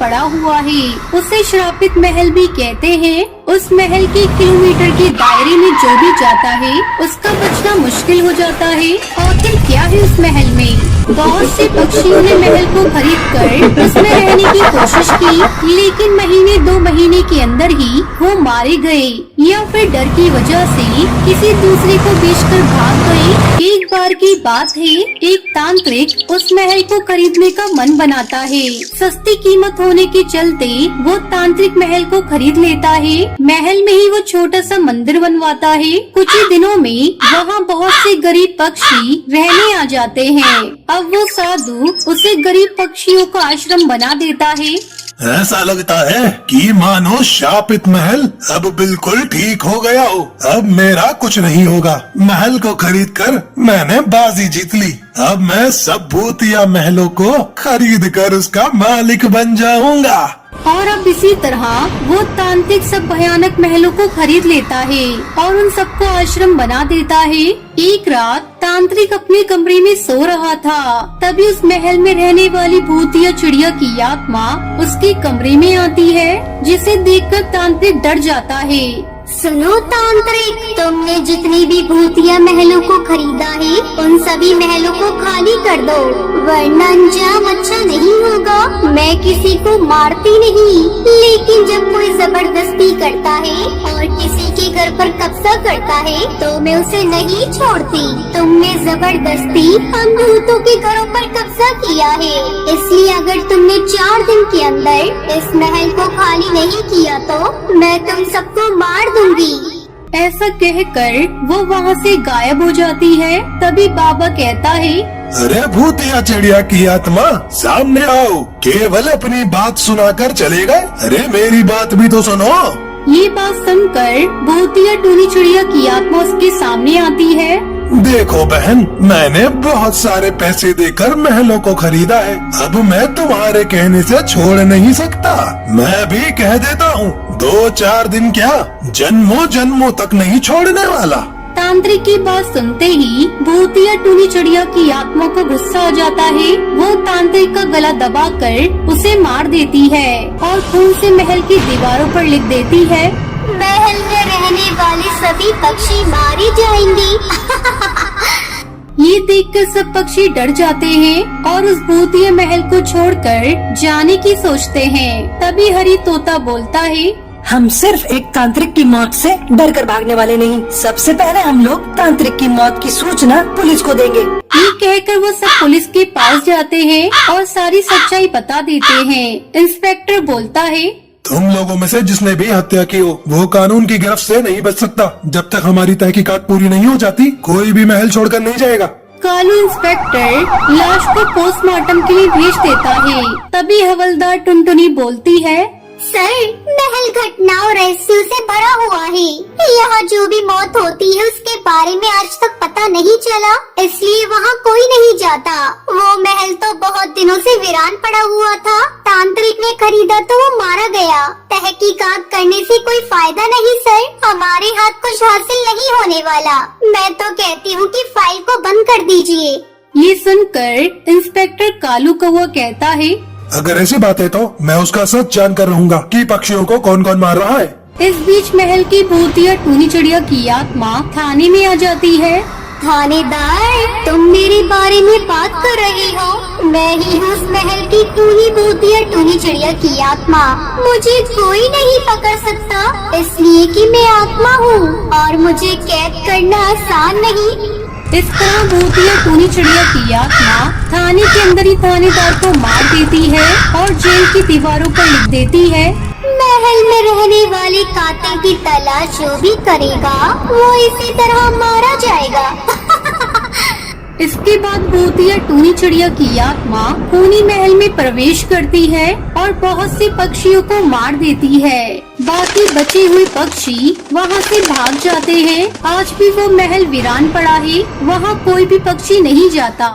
पड़ा हुआ है। उसे श्रापित महल भी कहते हैं। उस महल के किलोमीटर के दायरे में जो भी जाता है उसका बचना मुश्किल हो जाता है। आखिर क्या है उस महल में? बहुत से पक्षियों ने महल को खरीदकर उसमें रहने की कोशिश की, लेकिन महीने 2 महीने के अंदर ही वो मारे गए या फिर डर की वजह से किसी दूसरे को बेचकर भाग गए। एक बार की बात है, एक तांत्रिक उस महल को खरीदने का मन बनाता है। सस्ती कीमत होने के चलते वो तांत्रिक महल को खरीद लेता है। महल में ही वो छोटा सा मंदिर बनवाता है। कुछ ही दिनों में वहाँ बहुत से गरीब पक्षी रहने आ जाते हैं। अब वो साधु उसे गरीब पक्षियों का आश्रम बना देता है। ऐसा लगता है कि मानो शापित महल अब बिल्कुल ठीक हो गया हो। अब मेरा कुछ नहीं होगा। महल को खरीदकर मैंने बाजी जीत ली। अब मैं सब भूतिया महलों को खरीद कर उसका मालिक बन जाऊंगा। और अब इसी तरह वो तांत्रिक सब भयानक महलों को खरीद लेता है और उन सबको आश्रम बना देता है। एक रात तांत्रिक अपने कमरे में सो रहा था, तभी उस महल में रहने वाली भूतिया चिड़िया की आत्मा उसके कमरे में आती है, जिसे देखकर तांत्रिक डर जाता है। सुनो तांत्रिक, तुमने जितनी भी भूतिया महलों को खरीदा है उन सभी महलों को खाली कर दो, वरना अंजाम अच्छा नहीं होगा। मैं किसी को मारती नहीं, लेकिन जब कोई जबरदस्ती करता है और किसी के घर पर कब्जा करता है तो मैं उसे नहीं छोड़ती। तुमने जबरदस्ती हम भूतों के घरों पर कब्जा किया है, इसलिए अगर तुमने 4 दिन के अंदर इस महल को खाली नहीं किया तो मैं तुम सबको मार दूंगी। ऐसा कहकर वो वहाँ से गायब हो जाती है। तभी बाबा कहता है, अरे भूतिया चिड़िया की आत्मा, सामने आओ। केवल अपनी बात सुनाकर चले गए? अरे मेरी बात भी तो सुनो। ये बात सुनकर भूतिया टूनी चिड़िया की आत्मा उसके सामने आती है। देखो बहन, मैंने बहुत सारे पैसे देकर महलों को खरीदा है। अब मैं तुम्हारे कहने से छोड़ नहीं सकता। मैं भी कह देता हूँ, 2-4 दिन क्या, जन्मों जन्मों तक नहीं छोड़ने वाला। तांत्रिक की बात सुनते ही भूतिया टूनी चिड़िया की आत्मा को गुस्सा आ जाता है। वो तांत्रिक का गला दबाकर उसे मार देती है और खून से महल की दीवारों पर लिख देती है, महल में रहने वाले सभी पक्षी मारे जाएंगे। ये देखकर सब पक्षी डर जाते हैं और उस भूतिया महल को छोड़कर जाने की सोचते हैं। तभी हरी तोता बोलता है, हम सिर्फ एक तांत्रिक की मौत से डर कर भागने वाले नहीं, सबसे पहले हम लोग तांत्रिक की मौत की सूचना पुलिस को देंगे। ये कहकर वो सब पुलिस के पास जाते हैं और सारी सच्चाई बता देते हैं। इंस्पेक्टर बोलता है, तुम लोगों में से जिसने भी हत्या की हो वो कानून की गिरफ्त से नहीं बच सकता। जब तक हमारी तहकीकात पूरी नहीं हो जाती कोई भी महल छोड़कर नहीं जाएगा। कालू इंस्पेक्टर लाश को पोस्टमार्टम के लिए भेज देता है। तभी हवलदार टुनटुनी बोलती है, सर, महल घटना और रहस्यों से भरा हुआ है। यहाँ जो भी मौत होती है उसके बारे में आज तक पता नहीं चला, इसलिए वहाँ कोई नहीं जाता। वो महल तो बहुत दिनों से वीरान पड़ा हुआ था। तांत्रिक ने खरीदा तो वो मारा गया। तहकीकात करने से कोई फायदा नहीं सर, हमारे हाथ कुछ हासिल नहीं होने वाला। मैं तो कहती हूँ कि फाइल को बंद कर दीजिए। ये सुनकर इंस्पेक्टर कालू कौवा कहता है, अगर ऐसी बात है तो मैं उसका सच जानकर रहूंगा कि पक्षियों को कौन कौन मार रहा है। इस बीच महल की भूतिया टूनी चिड़िया की आत्मा थाने में आ जाती है। थानेदार, तुम मेरे बारे में बात कर रही हो? मैं ही हूँ उस महल की टूनी भूतिया टूनी चिड़िया की आत्मा। मुझे कोई नहीं पकड़ सकता, इसलिए कि मैं आत्मा हूँ और मुझे कैद करना आसान नहीं। इस तरह भूतिया टूनी चिड़िया की आत्मा थाने के अंदर ही थानेदार को मार देती है और जेल की दीवारों पर लिख देती है, महल में रहने वाले कातिल की तलाश जो भी करेगा वो इसी तरह मारा जाएगा। इसके बाद भूतिया टूनी चिड़िया की आत्मा खूनी महल में प्रवेश करती है और बहुत से पक्षियों को मार देती है। बाकी बचे हुए पक्षी वहाँ से भाग जाते हैं। आज भी वो महल वीरान पड़ा है, वहाँ कोई भी पक्षी नहीं जाता।